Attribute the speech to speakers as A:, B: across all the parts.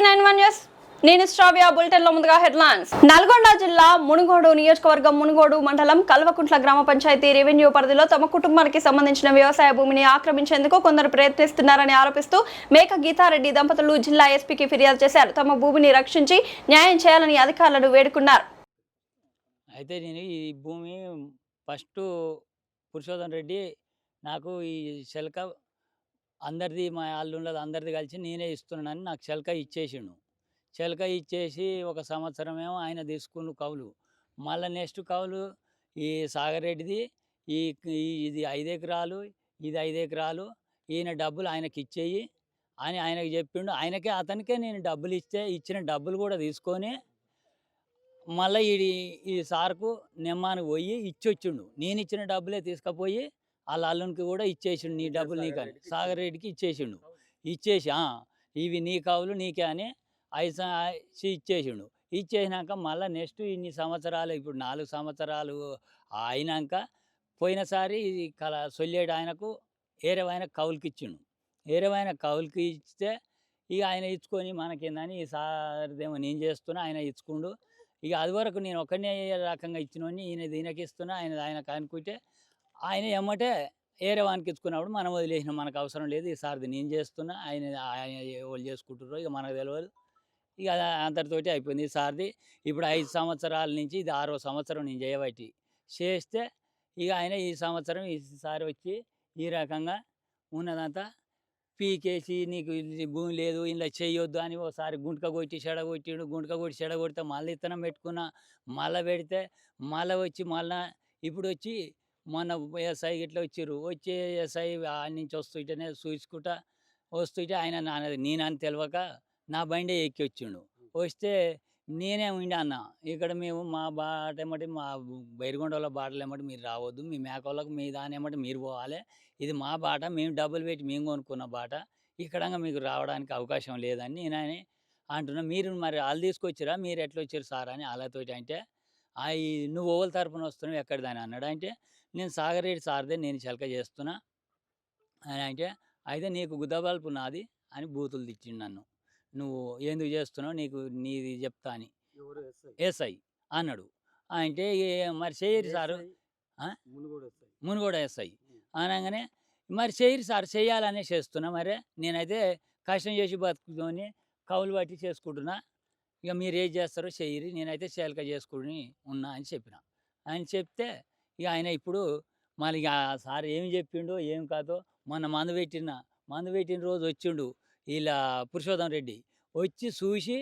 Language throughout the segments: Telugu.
A: 9 న్యూస్ నేను శ్రావ్య బులెటిన్ లో ముందుగా హెడ్లైన్స్. నల్గొండ జిల్లా మునుగోడు నియోజకవర్గం మునుగోడు మండలం కల్వకుంట్ల గ్రామ పంచాయతీ రెవెన్యూ పరిధిలో తమ కుటుంబానికి సంబంధించిన వ్యవసాయ భూమిని ఆక్రమించేందుకు కొందరు ప్రయత్నిస్తున్నారని ఆరోపిస్తూ మేక గీతారెడ్డి దంపతులు జిల్లా ఎస్పీకి ఫిర్యాదు చేశారు. తమ భూమిని రక్షించి న్యాయం చేయాలని అధికారులను వేడుకున్నారు.
B: అయితే నేను ఈ భూమి ఫస్ట్ పురుషోత్తమ్ రెడ్డి నాకు ఈ శెలక అందరిది మా అల్లుళ్ళది అందరిది కలిసి నేనే ఇస్తున్నానని నాకు శెలక ఇచ్చేసిండు. శెలక ఇచ్చేసి ఒక సంవత్సరమేమో ఆయన తీసుకున్న కౌలు, మళ్ళీ నెక్స్ట్ కౌలు ఈ సాగర్ రెడ్డిది ఈ ఇది 5 ఎకరాలు, ఇది 5 ఎకరాలు, ఈయన డబ్బులు ఆయనకి ఇచ్చేయి అని ఆయనకి చెప్పిండు. అతనికే నేను డబ్బులు ఇచ్చిన డబ్బులు కూడా తీసుకొని మళ్ళీ ఈ సార్కు నిమ్మానికి పోయి ఇచ్చొచ్చిండు. నేను ఇచ్చిన డబ్బులే తీసుకుపోయి వాళ్ళ అల్లునికి కూడా ఇచ్చేసిండు. నీ డబ్బులు నీకని సాగర్ రెడ్డికి ఇచ్చేసిండు. ఇచ్చేసి ఇవి నీ కవులు నీకే అని ఇచ్చేసిండు. ఇచ్చేసినాక మళ్ళీ నెక్స్ట్ ఇన్ని సంవత్సరాలు, ఇప్పుడు 4 సంవత్సరాలు అయినాక పోయినసారి సొల్లేడు ఆయనకు ఏరేవాయన కౌలుకి ఇచ్చిండు. ఏరేవాయన కౌలుకి ఇస్తే ఇక ఆయన ఇచ్చుకొని మనకేందని ఈ సార్దేమో నేను చేస్తున్నా, ఆయన ఇచ్చుకుండు. ఇక అది వరకు నేను ఒకనే రకంగా ఇచ్చినోని ఈయనకి ఇస్తున్నా, ఆయనకు అనుకుంటే ఆయన ఎమ్మటే ఏరే వానికి ఇచ్చుకున్నప్పుడు మనం వదిలేసిన, మనకు అవసరం లేదు, ఈ సార్ది నేను చేస్తున్నా, ఆయన వాళ్ళు చేసుకుంటున్నారు, ఇక మనకు తెలియదు. ఇక అంతటితోటి అయిపోయింది ఈ సార్ది. ఇప్పుడు 5 సంవత్సరాల నుంచి ఇది 6వ సంవత్సరం నేను చేయబట్టి చేస్తే ఇక ఆయన ఈ సంవత్సరం ఈసారి వచ్చి ఈ రకంగా ఉన్నదంతా పీకేసి నీకు భూమి లేదు ఇలా చేయొద్దు అని ఒకసారి గుంటక కొట్టి చెడగొట్టిండు. గుంటక కొట్టి చెడగొడితే మళ్ళీ ఇత్తనం పెట్టుకున్నా, మళ్ళీ పెడితే మళ్ళీ వచ్చి ఇప్పుడు వచ్చి మొన్న ఎస్ఐ ఇట్లా వచ్చిర్రు. వచ్చి ఎస్ఐ ఆడ నుంచి వస్తుంటేనే చూసుకుంటా వస్తుంటే ఆయన నేనని తెలియక నా బండే ఎక్కి వచ్చిండు. వస్తే నేనే ఉండి అన్న, ఇక్కడ మేము మా బాట ఏమంటే మా బైరిగొండల బాటలు ఏమంటే మీరు రావద్దు, మీ మేకోళ్ళకు మీ దాని ఏమంటే మీరు పోవాలి, ఇది మా బాట, మేము డబ్బులు పెట్టి మేము కొనుక్కున్న బాట, ఇక్కడ మీకు రావడానికి అవకాశం లేదని నేనని అంటున్నా. మీరు మరి వాళ్ళు తీసుకొచ్చిరా, మీరు ఎట్లా వచ్చారు సార్ అని వాళ్ళతోటి అంటే నువ్వు ఓవల తరపున వస్తున్నావు ఎక్కడిదని అన్నాడు. అంటే నేను సాగర్ రెడ్డి సార్దే నేను శెలక చేస్తున్నా అని అంటే, అయితే నీకు గుద్దబల్పు నాది అని బూతులు తిట్టిండు నన్ను. నువ్వు ఎందుకు చేస్తున్నావు, నీది చెప్తా అని ఎస్ఐ అన్నాడు. అంటే మరి చేయరు సారు, మునుగోడ ఎస్ఐ అనగానే మరి చేయరు సార్, చేయాలనే చేస్తున్నా, మరి నేనైతే కష్టం చేసి బతుకుని కౌలు బట్టి చేసుకుంటున్నా, ఇక మీరు ఏం చేస్తారో చేయరు, నేనైతే శెలక చేసుకుని ఉన్నా అని చెప్పిన. అని చెప్తే ఇక ఆయన ఇప్పుడు మళ్ళీ సార్ ఏమి చెప్పిండో ఏం కాదో మొన్న మందు పెట్టిన రోజు వచ్చిండు ఇలా పురుషోత్తమ్ రెడ్డి. వచ్చి చూసి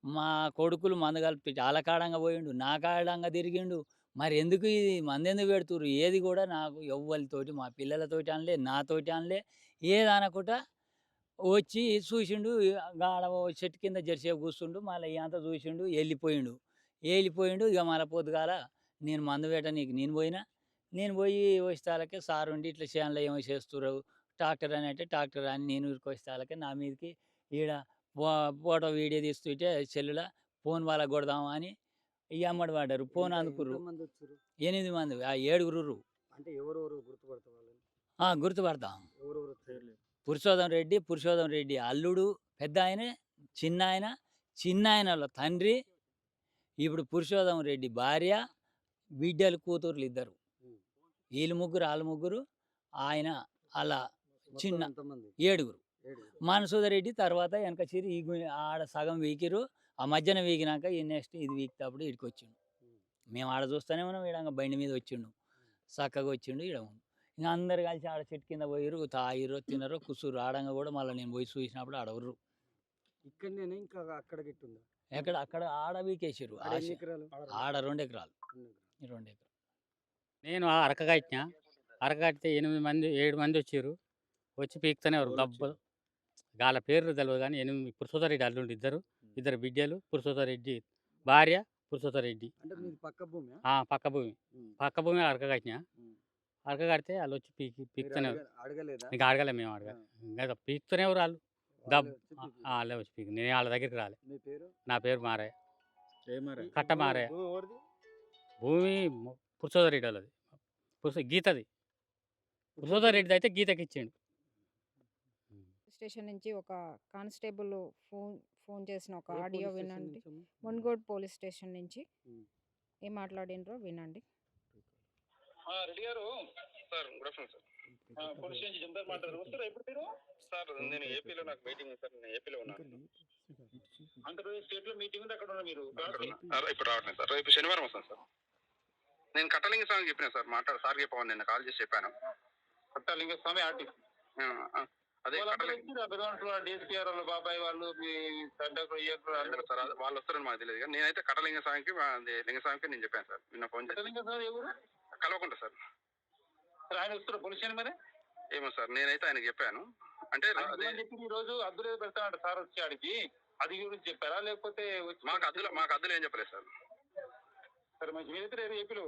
B: మా కొడుకులు మందు కలిపి వాళ్ళ కాడంగా పోయిండు, నా కాడంగా తిరిగిండు. మరి ఎందుకు ఇది మందు ఎందుకు పెడుతుర్రు, ఏది కూడా నాకు ఎవ్వరితోటి మా పిల్లలతోటి అనలే, నాతోటి అనలే, ఏదనకుండా వచ్చి చూసిండు. గాడ చెట్టు కింద జెర్సేపు కూర్చుండు, మళ్ళీ అంతా చూసిండు, వెళ్ళిపోయిండు. ఇక మళ్ళీ పొద్దుగాల నేను మందు వేట నీకు నేను పోయి వచ్చేతాలకే సార్ ఉండి ఇట్లా చేయాలో ఏమో చేస్తుర్రు, ట్రాక్టర్ అని అంటే ట్రాక్టర్ అని నేను వచ్చేతాలకే నా మీదకి ఈడ ఫోటో వీడియో తీస్తుంటే సెల్లులా ఫోన్ వాళ్ళకి కొడదామా అని ఇక అమ్మడి పడ్డారు. ఫోన్ అందుకుర్రు 8 మంది, 7
C: అంటే ఎవరెవరు
B: గుర్తుపడతాం. పురుషోత్తమ్ రెడ్డి అల్లుడు, పెద్ద ఆయన, చిన్న ఆయనలో తండ్రి, ఇప్పుడు పురుషోత్తమ్ రెడ్డి భార్య, బిడ్డలు, కూతుర్లు 2, వీళ్ళు 3, వాళ్ళు 3, ఆయన అలా చిన్న 7. మనసూదర్ రెడ్డి తర్వాత వెనక చిరి ఆడ సగం వీకిరు, ఆ మధ్యన వీకినాక ఈ నెక్స్ట్ ఇది వీకినప్పుడు ఇడికి వచ్చిండు. మేము ఆడ చూస్తూనే ఉన్నాం, ఈడ బండి మీద వచ్చిండు, చక్కగా వచ్చిండు. ఈడ ఇంకా అందరు కలిసి ఆడ చెట్టు కింద పోయిరు, తాగిరు, తినరు, కుసురు. ఆడంగా కూడా మళ్ళీ నేను పోయి చూసినప్పుడు ఆడవరు.
C: ఇక్కడ ఇంకా అక్కడ గిట్టుందా?
B: అక్కడ ఆడ వీకేసారు. ఆడ 2 ఎకరాలు. 2 ఎకరాలు
D: నేను అరకగా ఇచ్చిన. అరకట్టితే 8 మంది 7 మంది వచ్చారు. వచ్చి పీకుతూనే ఎవరు డబ్బులు వాళ్ళ పేర్లు తెలియదు కానీ 8 పురుషోత్తమ్ రెడ్డి అల్లుండి, 2 బిడ్డలు, పురుషోత్తమ్ రెడ్డి భార్య, పురుషోత్తమ్ రెడ్డి పక్క భూమి అరక కట్టిన. అరక కడితే వాళ్ళు వచ్చి పీకుతూనే ఇంకా అడగలే, మేము అడగాలి పీకుతూనే ఎవరు వాళ్ళు వాళ్ళే వచ్చి పీకు. నేను వాళ్ళ దగ్గరికి రాలే. నా పేరు మారయ్య, కట్ట మారయ్య. భూమి పురుషోత్తమ్ రెడ్డి వాళ్ళది, గీతది. పురుషోత్తమ్ రెడ్డి అయితే గీతకి ఇచ్చిండు.
E: స్టేషన్ నుంచి ఒక కానిస్టేబుల్ ఫోన్ చేసిన ఒక
C: ఏ
E: ఆడియో
C: పోలీస్ స్టేషన్
E: వినండి.
C: నుంచి అమ్మా?
E: మున్గోడ్ పోలీస్ స్టేషన్ నుంచి
C: ఉమ్.
E: ఏం మాట్లాడినరో వినండి.
F: రెడ్డి గారు sir good afternoon sir police station Jantar మాట్లాడారు వస్తారా ఇప్పుడు మీరు సార్ నేను ఏపీలో నాకు మీటింగ్ ఉంది సార్ నేను ఏపీలో ఉన్నాను ఆంధ్రప్రదేశ్ స్టేట్ లో మీటింగ్ ఉంది అక్కడ ఉన్నారు మీరు ఇప్పుడు రావట్లేదు సార్ రేపు శనివారం వస్తాను సార్ నేను కట్టలింగ స్వామి చెప్పిన సార్ సార్ చెప్పాను నిన్న కాల్ చేసి చెప్పాను కట్టలింగ స్వామి ఆర్టిస్ట్ అదే డిఎస్పీఆర్ వాళ్ళు బాబాయ్ వాళ్ళు అందరూ సార్ వాళ్ళు వస్తారని మాకు తెలియదు కానీ నేనైతే కట్టలింగ స్వామికి లింగస్వామికి నేను చెప్పాను సార్ నిన్న ఫోన్ చేసి కలవకుండా సార్ ఆయన వస్తారు పోలీస్ స్టేషన్ మరి ఏమో సార్ నేనైతే ఆయనకి చెప్పాను అంటే చెప్పి ఈ రోజు అద్దులు పెడతానంట సార్ వచ్చి ఆడికి అది గురించి చెప్పారా లేకపోతే మాకు అద్దులు ఏం చెప్పలేదు సార్ సరే మంచి మీరైతే రేపు ఏపీలో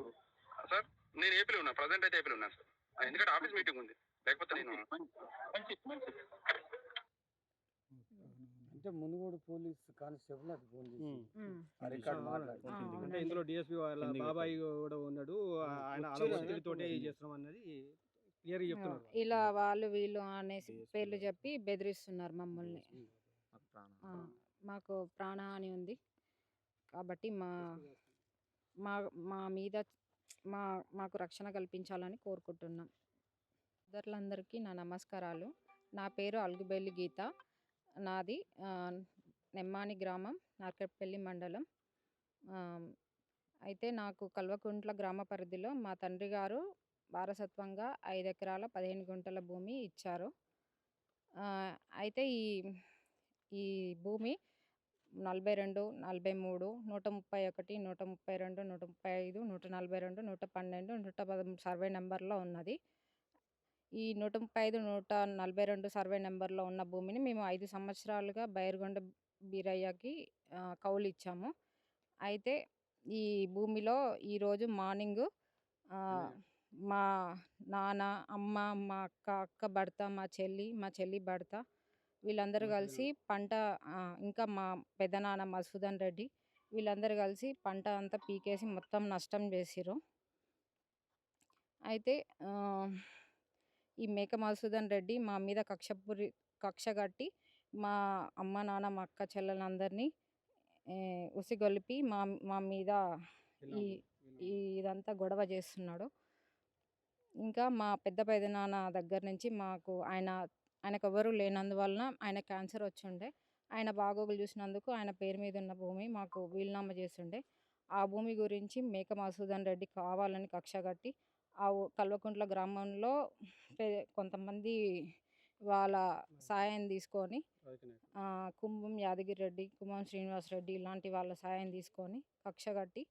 F: సార్ నేను ఏపీలో ఉన్నా ప్రజెంట్ అయితే ఏపీలో ఉన్నాను సార్ ఎందుకంటే ఆఫీస్ మీటింగ్ ఉంది లేకపోతే నేను మంచి
C: అంటే మునుగోడు పోలీస్ కానిస్టేబుల్ అది ఫోన్ చేసి
E: ఉమ్.
C: ఆ రికార్డ్ మాట్లాడు
E: ఆ,
G: అంటే
E: అవునండి.
G: ఇందులో డిఎస్పీ వాళ్ళ బాబాయ్ కూడా ఉన్నాడు ఆయన
C: వచ్చేది
G: ఒత్తిడితోటే
C: అదే
G: చేస్తున్నాం అన్నది క్లియర్గా చెప్తున్నారు
E: ఇలా వాళ్ళు వీళ్ళు అనేసి పేర్లు చెప్పి బెదిరిస్తున్నారు మమ్మల్ని. ఆ, మాకు ప్రాణహాని ఉంది కాబట్టి మా మా మీద మాకు రక్షణ కల్పించాలని కోరుకుంటున్నాం. సోదరులందరికీ నా నమస్కారాలు. నా పేరు అల్గుబెల్లి గీత. నాది నెమ్మాని గ్రామం, నార్కట్పల్లి మండలం. ఆ, అయితే నాకు కల్వకుంట్ల గ్రామ పరిధిలో మా తండ్రి గారు వారసత్వంగా 5 ఎకరాల 15 గుంటల భూమి ఇచ్చారు. అయితే ఈ భూమి 42, 43, 131, 132, 135, 142, 112, 113 సర్వే నెంబర్లో ఉన్నది. ఈ 135, 142 సర్వే నెంబర్లో ఉన్న భూమిని మేము 5 సంవత్సరాలుగా బైర్గొండ బీరయ్యకి కౌలు ఇచ్చాము. అయితే ఈ భూమిలో ఈరోజు మార్నింగ్ మా నాన్న, అమ్మ, మా అక్క భర్త, మా చెల్లి భర్త వీళ్ళందరూ కలిసి పంట ఇంకా మా పెదనాన్న మధుసూదన్ రెడ్డి వీళ్ళందరూ కలిసి పంట అంతా పీకేసి మొత్తం నష్టం చేసిర్రు. అయితే ఈ మేక మధుసూదన్ రెడ్డి మా మీద కక్ష కట్టి మా అమ్మ నాన్న మా అక్క చెల్లెలందరినీ ఉసిగొలిపి మా మీద ఇదంతా గొడవ చేస్తున్నాడు. ఇంకా మా పెదనాన్న దగ్గర నుంచి మాకు ఆయనకు ఎవరు లేనందువలన ఆయన క్యాన్సర్ వచ్చుండే. ఆయన బాగోగులు చూసినందుకు ఆయన పేరు మీద ఉన్న భూమి మాకు వీలునామా చేస్తుండే. ఆ భూమి గురించి మేక మధుసూదన్ రెడ్డి కావాలని కక్ష కట్టి కల్వకుంట్ల గ్రామంలో కొంతమంది వాళ్ళ సాయం తీసుకొని కుంభం యాదగిరి రెడ్డి, కుంభం శ్రీనివాస్ రెడ్డి ఇలాంటి వాళ్ళ సాయం తీసుకొని కక్ష కట్టి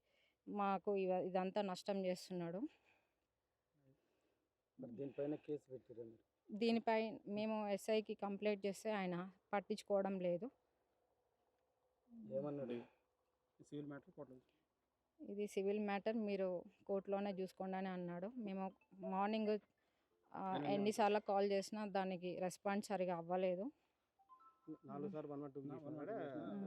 E: మాకు ఇదంతా నష్టం చేస్తున్నాడు.
C: దీనిపైన కేసు పెట్టారు మీరు?
E: దీనిపై మేము ఎస్ఐకి కంప్లైంట్ చేస్తే ఆయన పట్టించుకోవడం లేదు.
C: ఏమన్నాడు?
G: సివిల్ మ్యాటర్ కోర్టులో
E: ఇది సివిల్ మ్యాటర్, మీరు కోర్టులోనే చూసుకోండి అని అన్నాడు. మేము మార్నింగ్ ఎన్నిసార్లు కాల్ చేసినా దానికి రెస్పాన్స్ సరిగా అవ్వలేదు.
G: 4 సార్లు 112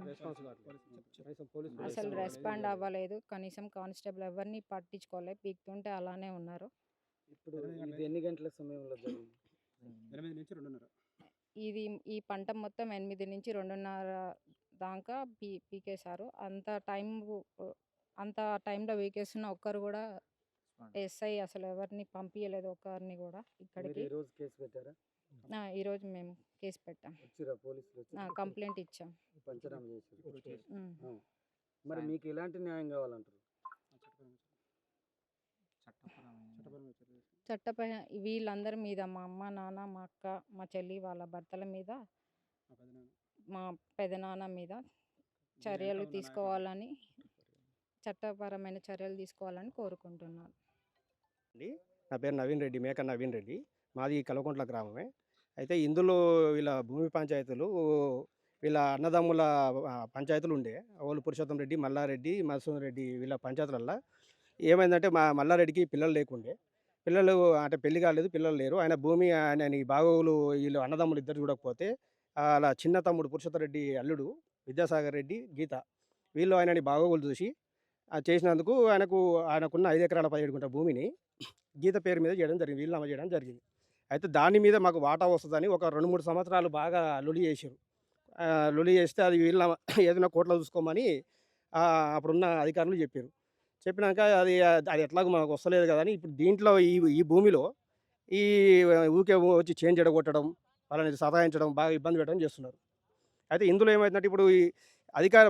G: రెస్పాన్స్ కావట్లేదు.
E: అసలు రెస్పాండ్ అవ్వలేదు. కనీసం కానిస్టేబుల్ ఎవరిని పట్టించుకోలేదు. పీక్తుంటే అలానే ఉన్నారు.
C: ఇప్పుడు ఇది ఎన్ని గంటల సమయంలో జరిగింది?
G: 8 నుంచి 2:30.
E: ఈ పంట మొత్తం 8 నుంచి 2:30 దాకా పీకేశారు. అంత టైంలో పీకేస్తున్న ఒక్కరు కూడా ఎస్ఐ అసలు ఎవరిని పంపించలేదు, ఒక్కరిని కూడా ఇక్కడికి.
C: ఈ రోజు కేసు పెట్టారా?
E: ఈరోజు మేము కేసు పెట్టాం,
C: వచ్చిరా పోలీసులు వచ్చి
E: కంప్లైంట్ ఇచ్చాం.
C: పంచనామా చేశారు. మరి మీకు ఎలాంటి న్యాయం కావాలంటారు?
E: చట్టపై వీళ్ళందరి మీద మా అమ్మ నాన్న మా అక్క మా చెల్లి వాళ్ళ భర్తల మీద మా పెదనాన్న మీద చర్యలు తీసుకోవాలని చట్టపరమైన చర్యలు తీసుకోవాలని కోరుకుంటున్నాను.
G: నా పేరు నవీన్ రెడ్డి, మేక నవీన్ రెడ్డి. మాది కల్వకుంట్ల గ్రామమే. అయితే ఇందులో వీళ్ళ భూమి పంచాయతీలు వీళ్ళ అన్నదమ్ముల పంచాయతీలు ఉండే. వాళ్ళు పురుషోత్తం రెడ్డి, మల్లారెడ్డి, మధుసూదన్ రెడ్డి వీళ్ళ పంచాయతీలల్లో ఏమైందంటే మా మల్లారెడ్డికి పిల్లలు లేకుండే. పిల్లలు అంటే పెళ్లి కాలేదు, పిల్లలు లేరు. ఆయన భూమి ఆయన బాగోగులు వీళ్ళు అన్నదమ్ములు ఇద్దరు చూడకపోతే అలా చిన్న తమ్ముడు పురుషోత్తం రెడ్డి అల్లుడు విద్యాసాగర్ రెడ్డి, గీత వీళ్ళు ఆయనని బాగోగులు చూసి చేసినందుకు ఆయనకున్న 5 ఎకరాల 17 గుంటల భూమిని గీత పేరు మీద చేయడం జరిగింది, వీలునామా చేయడం జరిగింది. అయితే దాని మీద మాకు వాటా వస్తుందని ఒక 2-3 సంవత్సరాలు బాగా లొలి చేశారు. లొల్లి చేస్తే అది వీళ్ళ ఏదైనా కోర్టులో చూసుకోమని అప్పుడున్న అధికారులు చెప్పారు. చెప్పినాక అది ఎట్లాగో మాకు వస్తలేదు కదా అని ఇప్పుడు దీంట్లో ఈ భూమిలో ఈ ఊకే వచ్చి చేను చెడగొట్టడం, వాళ్ళని సతాయించడం, బాగా ఇబ్బంది పెట్టడం చేస్తున్నారు. అయితే ఇందులో ఏమైందంటే ఇప్పుడు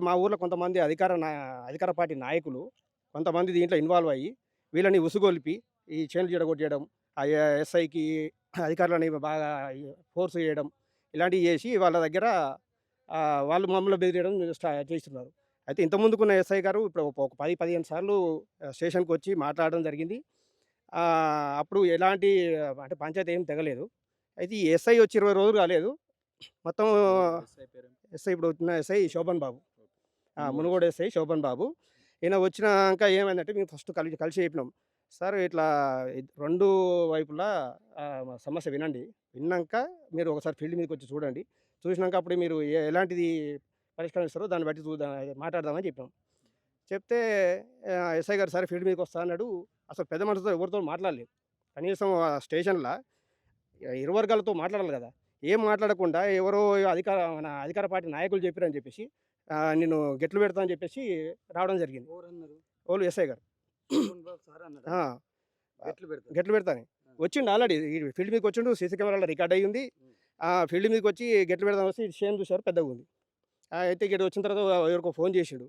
G: మా ఊర్లో కొంతమంది అధికార పార్టీ నాయకులు కొంతమంది దీంట్లో ఇన్వాల్వ్ అయ్యి వీళ్ళని ఉసుగొల్పి ఈ చేనులు చెడగొట్టేయడం, ఆ ఎస్ఐకి అధికారులని బాగా ఫోర్స్ చేయడం, ఇలాంటివి చేసి వాళ్ళ దగ్గర వాళ్ళు మమ్మల్ని బెదిరియడం చేస్తున్నారు. అయితే ఇంతకుముందుకున్న ఎస్ఐ గారు ఇప్పుడు ఒక 10, 15 సార్లు స్టేషన్కి వచ్చి మాట్లాడడం జరిగింది. అప్పుడు ఎలాంటి అంటే పంచాయతీ ఏం తెగలేదు. అయితే ఈ ఎస్ఐ వచ్చి 20 రోజులు కాలేదు. మొత్తం ఎస్ఐ ఇప్పుడు వచ్చిన ఎస్ఐ శోభన్ బాబు, మునుగోడు ఎస్ఐ శోభన్ బాబు. ఈయన వచ్చినాక ఏమైందంటే మేము ఫస్ట్ కలిసి చెప్పినాం, సార్ ఇట్లా 2 వైపులా మా సమస్య వినండి, విన్నాక మీరు ఒకసారి ఫీల్డ్ మీదకి వచ్చి చూడండి, చూసినాక అప్పుడు మీరు ఎలాంటిది పరిష్కారం ఇస్తారో దాన్ని బట్టి మాట్లాడదామని చెప్పాం. చెప్తే ఎస్ఐ గారు సరే ఫీల్డ్ మీదకి వస్తా అన్నాడు. అసలు పెద్ద మనుషులతో ఎవరితో మాట్లాడలేదు. కనీసం ఆ స్టేషన్లో ఇరు వర్గాలతో మాట్లాడాలి కదా, ఏం మాట్లాడకుండా ఎవరో మన అధికార పార్టీ నాయకులు చెప్పారని చెప్పేసి నేను గెట్లు పెడతా అని చెప్పేసి రావడం జరిగింది. వాళ్ళు ఎస్ఐ గారు గెట్లు పెడతాను వచ్చిండు. ఆల్రెడీ ఫీల్డ్ మీదకి వచ్చిండు, సీసీ కెమెరాలో రికార్డ్ అయ్యి ఉంది. ఫీల్డ్ మీదకి వచ్చి గెట్లు పెడదాం వస్తే చేను చూసారు పెద్దగా ఉంది. అయితే ఇక్కడ వచ్చిన తర్వాత ఎవరికో ఫోన్ చేసిండు,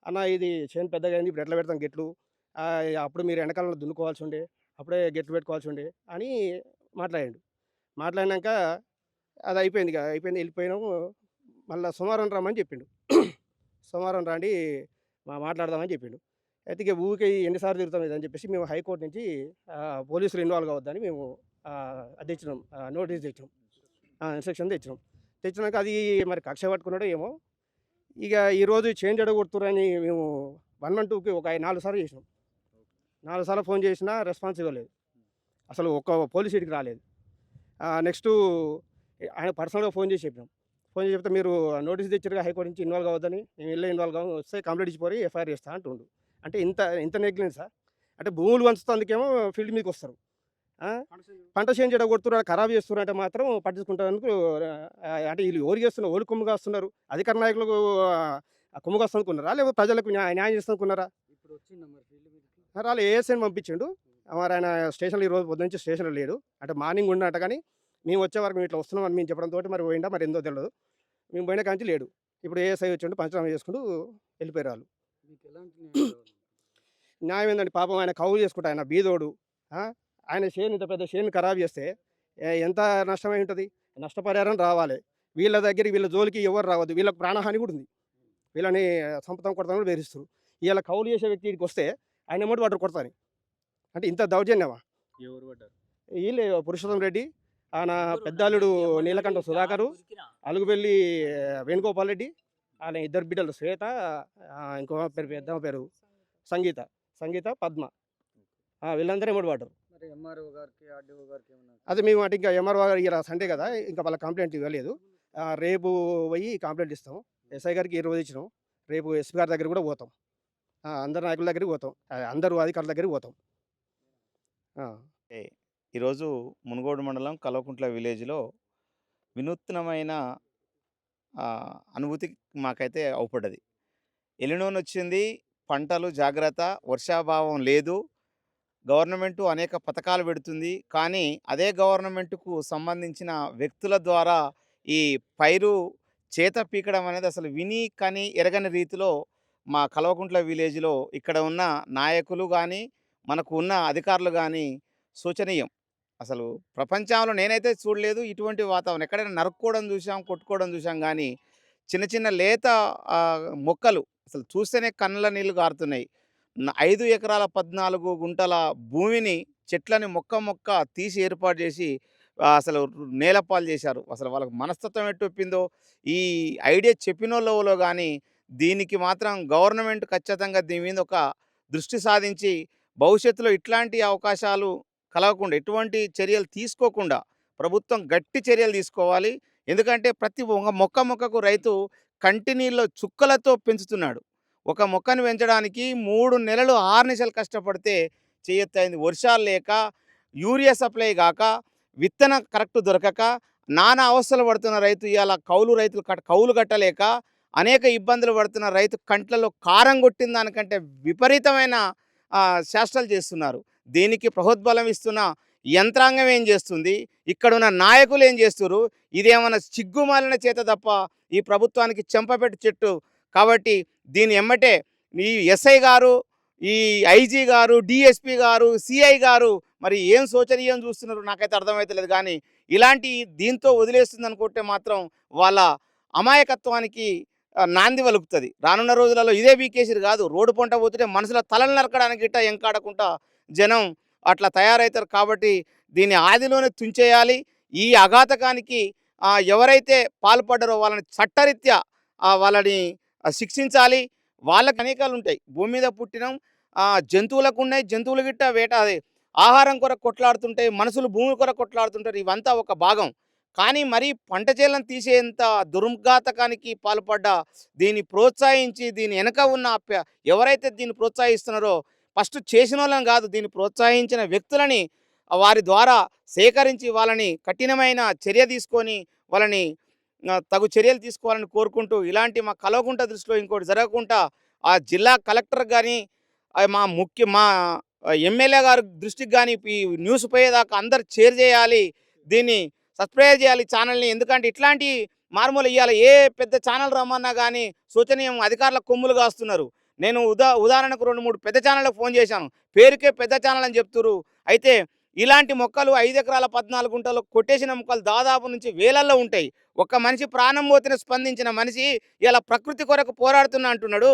G: అన్న ఇది చేను పెద్దగా అయింది, ఇప్పుడు ఎట్లా పెడతాం గెట్లు, అప్పుడు మీరు ఎండాకాలంలో దున్నుకోవాల్సి ఉండే, అప్పుడే గెట్లు పెట్టుకోవాల్సి ఉండే అని మాట్లాడాడు. మాట్లాడినాక అది అయిపోయింది వెళ్ళిపోయినాము. మళ్ళీ సోమవారం రమ్మని చెప్పిండు. సోమవారం రండి మాట్లాడదామని చెప్పిండు. అయితే ఇక ఊరికే ఎన్నిసార్లు తిరుగుతాం ఇదని చెప్పేసి మేము హైకోర్టు నుంచి పోలీసులు ఇన్వాల్వ్ కావద్దని మేము అది తెచ్చినాం, నోటీస్ తెచ్చినాం, ఇన్స్ట్రక్షన్ తెచ్చినాక అది మరి కక్ష పట్టుకున్నాడో ఏమో. ఇక ఈరోజు చేంజ్ అడగొడుతురని మేము 112కి ఒక 4 సార్లు చేసినాం. 4 సార్లు ఫోన్ చేసినా రెస్పాన్స్ ఇవ్వలేదు, అసలు ఒక్క పోలీస్ ఇటుకి రాలేదు. నెక్స్ట్ ఆయన పర్సనల్గా ఫోన్ చేసి చెప్పినాం. ఫోన్ చేసి చెప్తే మీరు నోటీస్ తెచ్చారుగా హైకోర్టు నుంచి ఇన్వాల్వ్ కావద్దని, మేము వెళ్ళి ఇన్వాల్వ్ కావాలి, వస్తే కంప్లైంట్ ఇచ్చిపోయి ఎఫ్ఐఆర్ చేస్తా అంటుండు. అంటే ఇంత నెగ్లెన్సా? అంటే భూములు వంచుతందుకేమో ఫీల్డ్ మీకు వస్తారు, పంట చేంజ్ కొడుతున్నారు, ఖరాబ్ చేస్తున్నారు అంటే మాత్రం పట్టించుకుంటానికి అంటే వీళ్ళు ఎవరు చేస్తున్నారు, ఓళ్ళు కొమ్ముగా వస్తున్నారు, అధికార నాయకులకు కొమ్ముగా వస్తుందనుకున్నారా, లేకపోతే ప్రజలకు న్యాయం చేస్తుందనుకున్నారా? రాలే, ఏఎస్ఐని పంపించిండు. మరి ఆయన స్టేషన్లో ఈరోజు పొద్దు నుంచి స్టేషన్లో లేడు, అంటే మార్నింగ్ ఉన్నట్ట, కానీ మేము వచ్చే వరకు మేము ఇట్లా వస్తున్నాం అని మేము చెప్పడంతో మరి పోయిందా మరి ఎందో తెలియదు. మేము పోయిన కాంచి లేడు. ఇప్పుడు ఏఎస్ఐ వచ్చిండు, పంచనామా చేసుకుంటూ వెళ్ళిపోయారు వాళ్ళు. న్యాయం ఏందండి, పాపం ఆయన కౌలు చేసుకుంటా, ఆయన బీదోడు, ఆయన చేను ఇంత పెద్ద చేను ఖరాబ్ చేస్తే ఎంత నష్టమై ఉంటుంది? నష్టపరిహారం రావాలి. వీళ్ళ జోలికి ఎవరు రావద్దు, వీళ్ళకి ప్రాణహాని కూడా ఉంది, వీళ్ళని సంపతం కొడతాను కూడా బెదిరిస్తారు. వీళ్ళ కౌలు చేసే వ్యక్తికి వస్తే ఆయన ఎమ్మటి వాటర్ కొడతాను అంటే ఇంత దౌర్జన్యమా? వీళ్ళే పురుషోత్తం రెడ్డి, ఆయన పెద్దాలుడు నీలకంఠ సుధాకరు, అలుగుబెల్లి వేణుగోపాల్ రెడ్డి, ఆయన 2 బిడ్డలు శ్వేత, ఇంకో పెద్ద పేరు సంగీత పద్మ, వీళ్ళందరూ ఎమ్మటి వాటర్. అదే మేము అంటే ఇంకా ఎంఆర్ఓ గారు ఇలా సండే కదా, ఇంకా వాళ్ళ కంప్లైంట్ ఇవ్వలేదు. రేపు పోయి కంప్లైంట్ ఇస్తాము. ఎస్ఐ గారికి 20 ఇచ్చినాం. రేపు ఎస్పీ గారి దగ్గర కూడా పోతాం, అందరు నాయకుల దగ్గరికి పోతాం, అందరూ అధికారుల దగ్గరికి పోతాం.
H: ఈరోజు మునుగోడు మండలం కల్వకుంట్ల విలేజ్లో వినూత్నమైన అనుభూతి మాకైతే అవుపడ్డది. ఎలినోన్ వచ్చింది, పంటలు జాగ్రత్త, వర్షాభావం లేదు, గవర్నమెంటు అనేక పథకాలు పెడుతుంది, కానీ అదే గవర్నమెంటుకు సంబంధించిన వ్యక్తుల ద్వారా ఈ పైరు చేత పీకడం అనేది అసలు విని కానీ ఎరగని రీతిలో మా కల్వకుంట్ల విలేజ్లో ఇక్కడ ఉన్న నాయకులు కానీ మనకు ఉన్న అధికారులు కానీ శోచనీయం. అసలు ప్రపంచంలో నేనైతే చూడలేదు ఇటువంటి వాతావరణం. ఎక్కడైనా నరుక్కోవడం చూసాం, కొట్టుకోవడం చూసాం, కానీ చిన్న చిన్న లేత మొక్కలు అసలు చూస్తేనే కళ్ళ నీళ్ళు గారుతున్నాయి. 5 ఎకరాల 14 గుంటల భూమిని చెట్లని మొక్క తీసి ఏర్పాటు చేసి అసలు నేలపాలు చేశారు. అసలు వాళ్ళకి మనస్తత్వం ఎట్టొప్పిందో ఈ ఐడియా చెప్పినోళ్ళలో కానీ దీనికి మాత్రం గవర్నమెంట్ ఖచ్చితంగా దీని మీద ఒక దృష్టి సాధించి భవిష్యత్తులో ఇట్లాంటి అవకాశాలు కలగకుండా, ఎటువంటి చర్యలు తీసుకోకుండా ప్రభుత్వం గట్టి చర్యలు తీసుకోవాలి. ఎందుకంటే ప్రతి మొక్కకు రైతు కంటినీళ్ళలో చుక్కలతో పెంచుతున్నాడు. ఒక మొక్కను పెంచడానికి 3 నెలలు 6 నెలలు కష్టపడితే చేయెత్తైంది. వర్షాలు లేక, యూరియా సప్లై కాక, విత్తనం కరెక్ట్ దొరకక నానా అవస్థలు పడుతున్న రైతు ఇవాళ కౌలు రైతులు కౌలు కట్టలేక అనేక ఇబ్బందులు పడుతున్న రైతు కంట్లలో కారం కొట్టిన దానికంటే విపరీతమైన చేష్టలు చేస్తున్నారు. దీనికి ప్రోద్బలం ఇస్తున్న యంత్రాంగం ఏం చేస్తుంది, ఇక్కడున్న నాయకులు ఏం చేస్తున్నారు, ఇదేమన్నా సిగ్గుమాలిన చేత తప్ప ఈ ప్రభుత్వానికి చెంపపెట్టు చెట్టు. కాబట్టి దీని ఎమ్మటే ఈ ఎస్ఐ గారు, ఈ ఐజీ గారు, డిఎస్పి గారు, సిఐ గారు మరి ఏం శోచనీయం చూస్తున్నారు నాకైతే అర్థమవుతలేదు. కానీ ఇలాంటి దీంతో వదిలేస్తుంది అనుకుంటే మాత్రం వాళ్ళ అమాయకత్వానికి నాంది వలుకుతుంది. రానున్న రోజులలో ఇదే వీకేసిరు కాదు, రోడ్డు పొంట పోతుంటే మనుషుల తలలు నరకడానికి గిట్ట ఎంకాడకుండా జనం అట్లా తయారవుతారు. కాబట్టి దీన్ని ఆదిలోనే తుంచేయాలి. ఈ అఘాతకానికి ఎవరైతే పాల్పడ్డారో వాళ్ళని చట్టరీత్యా వాళ్ళని శిక్షించాలి. వాళ్ళకి అనేకాలు ఉంటాయి. భూమి మీద పుట్టినం, జంతువులకు ఉన్నాయి, జంతువులు గిట్ట వేటాది ఆహారం కొరకు కొట్లాడుతుంటాయి, మనుషులు భూమి కొరకు కొట్లాడుతుంటారు. ఇవంతా ఒక భాగం. కానీ మరి పంట చేలను తీసేంత దుర్ఘాతకానికి పాల్పడ్డ దీన్ని ప్రోత్సహించి దీని వెనక ఉన్న ఎవరైతే దీన్ని ప్రోత్సహిస్తున్నారో ఫస్ట్ చేసిన వాళ్ళని కాదు, దీన్ని ప్రోత్సహించిన వ్యక్తులని వారి ద్వారా సేకరించి వాళ్ళని కఠినమైన చర్య తీసుకొని వాళ్ళని తగు చర్యలు తీసుకోవాలని కోరుకుంటూ, ఇలాంటి మా కల్వకుంట్ల దృష్టిలో ఇంకోటి జరగకుండా ఆ జిల్లా కలెక్టర్ కానీ మా ఎమ్మెల్యే గారి దృష్టికి కానీ ఈ న్యూస్ పోయేదాకా అందరు షేర్ చేయాలి, దీన్ని సబ్స్క్రైబ్ చేయాలి ఛానల్ని. ఎందుకంటే ఇట్లాంటి మార్మూలు ఇవ్వాలి. ఏ పెద్ద ఛానల్ రమ్మన్నా కానీ శోచనీయం అధికారుల కొమ్ములు కాస్తున్నారు. నేను ఉదాహరణకు 2-3 పెద్ద ఛానళ్ళకు ఫోన్ చేశాను, పేరుకే పెద్ద ఛానల్ అని చెప్తున్నారు. అయితే ఇలాంటి మొక్కలు 5 ఎకరాల 14 గుంటలు కొట్టేసిన మొక్కలు దాదాపు నుంచి వేలల్లో ఉంటాయి. ఒక్క మనిషి ప్రాణం పోతేనే స్పందించిన మనిషి ఇలా ప్రకృతి కొరకు పోరాడుతున్నా అంటున్నాడు.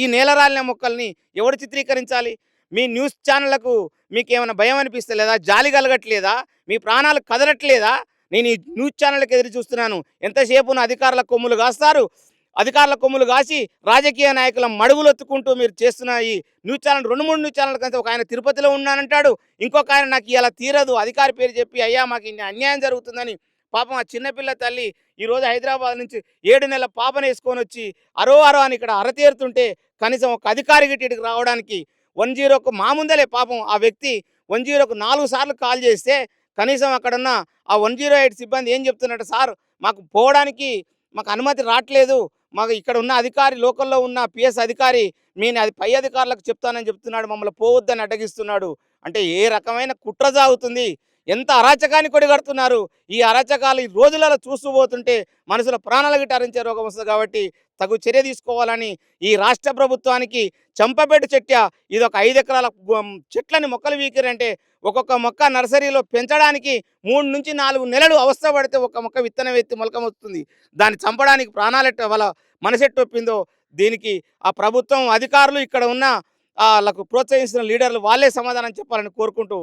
H: ఈ నేలరాలిన మొక్కల్ని ఎవరు చిత్రీకరించాలి? మీ న్యూస్ ఛానళ్లకు మీకు ఏమైనా భయం అనిపిస్తలేదా? జాలి కలగట్లేదా? మీ ప్రాణాలు కదలట్లేదా? నేను ఈ న్యూస్ ఛానళ్ళకి ఎదురు చూస్తున్నాను. ఎంతసేపు నా అధికారుల కొమ్ములు కాస్తారు. అధికారుల కొమ్ములు కాసి రాజకీయ నాయకుల మడుగులొత్తుకుంటూ మీరు చేస్తున్న ఈ న్యూస్ ఛానల్ 2-3 న్యూస్ ఛానల్ కంటే ఒక ఆయన తిరుపతిలో ఉన్నానంటాడు, ఇంకొక ఆయన నాకు ఇలా తీరదు అధికారి పేరు చెప్పి అయ్యా మాకు ఇన్ని అన్యాయం జరుగుతుందని పాపం ఆ చిన్నపిల్ల తల్లి ఈరోజు హైదరాబాద్ నుంచి 7 నెలల పాపను వేసుకొని వచ్చి అరో అని ఇక్కడ అరతేరుతుంటే కనీసం ఒక అధికారి గిట్టికి రావడానికి 1-0కు మా ముందలే పాపం ఆ వ్యక్తి 1-0కు 4 సార్లు కాల్ చేస్తే కనీసం అక్కడున్న ఆ 108 సిబ్బంది ఏం చెప్తున్నట్టు, సార్ మాకు పోవడానికి మాకు అనుమతి రావట్లేదు, మాకు ఇక్కడ ఉన్న అధికారి లోకల్లో ఉన్న పిఎస్ అధికారి నేను అది పై అధికారులకు చెప్తానని చెప్తున్నాడు, మమ్మల్ని పోవద్దని అడ్డగిస్తున్నాడు. అంటే ఏ రకమైన కుట్ర సాగుతుంది, ఎంత అరాచకాన్ని కొడిగడుతున్నారు. ఈ అరాచకాలు ఈ రోజులలో చూస్తూ పోతుంటే మనుషుల ప్రాణాలు గిటారించే రోగం వస్తుంది. కాబట్టి తగు చర్య తీసుకోవాలని ఈ రాష్ట్ర ప్రభుత్వానికి చంపబెట్టు చెట్ట ఇది ఒక 5 ఎకరాల చెట్లని మొక్కలు వీకిరంటే ఒక్కొక్క మొక్క నర్సరీలో పెంచడానికి 3 నుంచి 4 నెలలు అవస్థ పడితే ఒక మొక్క విత్తనం ఎత్తి మొలకం వస్తుంది. దాన్ని చంపడానికి ప్రాణాలెట్ట వాళ్ళ మనసెట్టు ఒప్పిందో దీనికి ఆ ప్రభుత్వం అధికారులు ఇక్కడ ఉన్న వాళ్ళకు ప్రోత్సహిస్తున్న లీడర్లు వాళ్ళే సమాధానం చెప్పాలని కోరుకుంటూ